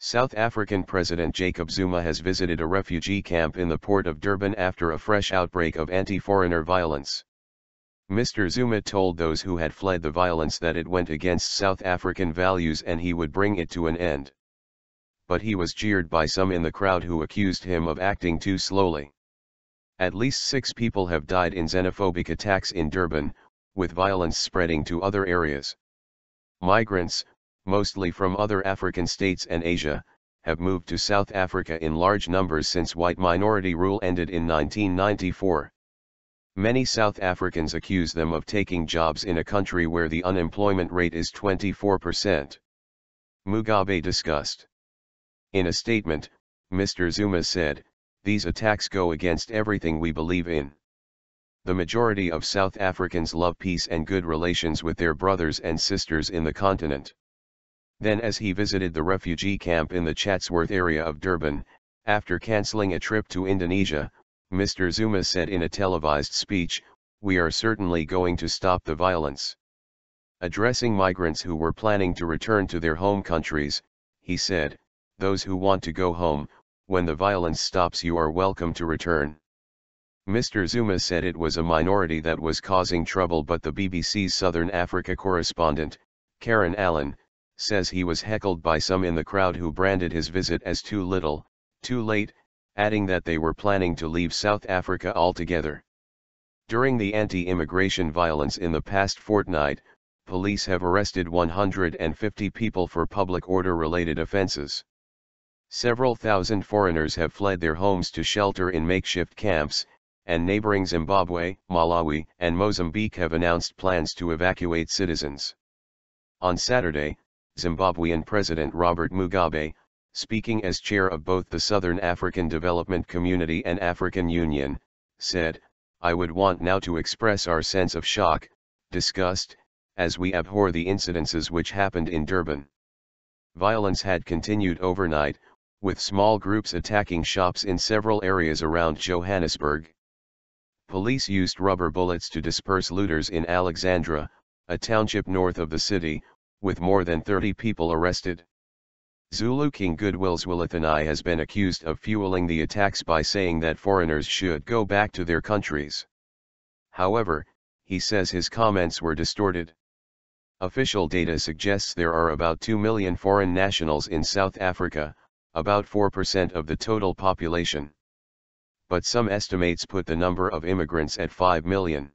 South African President Jacob Zuma has visited a refugee camp in the port of Durban after a fresh outbreak of anti-foreigner violence. Mr. Zuma told those who had fled the violence that it went against South African values and he would bring it to an end. But he was jeered by some in the crowd who accused him of acting too slowly. At least 6 people have died in xenophobic attacks in Durban, with violence spreading to other areas. Migrants, mostly from other African states and Asia, have moved to South Africa in large numbers since white minority rule ended in 1994. Many South Africans accuse them of taking jobs in a country where the unemployment rate is 24%. Mugabe disgust. In a statement, Mr. Zuma said, "These attacks go against everything we believe in. The majority of South Africans love peace and good relations with their brothers and sisters in the continent." Then as he visited the refugee camp in the Chatsworth area of Durban, after cancelling a trip to Indonesia, Mr. Zuma said in a televised speech, "We are certainly going to stop the violence." Addressing migrants who were planning to return to their home countries, he said, "Those who want to go home, when the violence stops you are welcome to return." Mr. Zuma said it was a minority that was causing trouble, but the BBC's Southern Africa correspondent, Karen Allen, says he was heckled by some in the crowd who branded his visit as too little, too late, adding that they were planning to leave South Africa altogether. During the anti-immigration violence in the past fortnight, police have arrested 150 people for public order-related offenses. Several thousand foreigners have fled their homes to shelter in makeshift camps, and neighboring Zimbabwe, Malawi, and Mozambique have announced plans to evacuate citizens. On Saturday, Zimbabwean President Robert Mugabe, speaking as chair of both the Southern African Development Community and African Union, said, "I would want now to express our sense of shock, disgust, as we abhor the incidences which happened in Durban." Violence had continued overnight, with small groups attacking shops in several areas around Johannesburg. Police used rubber bullets to disperse looters in Alexandra, a township north of the city, with more than 30 people arrested. Zulu King Goodwill Zwelithini has been accused of fueling the attacks by saying that foreigners should go back to their countries. However, he says his comments were distorted. Official data suggests there are about 2 million foreign nationals in South Africa, about 4% of the total population. But some estimates put the number of immigrants at 5 million.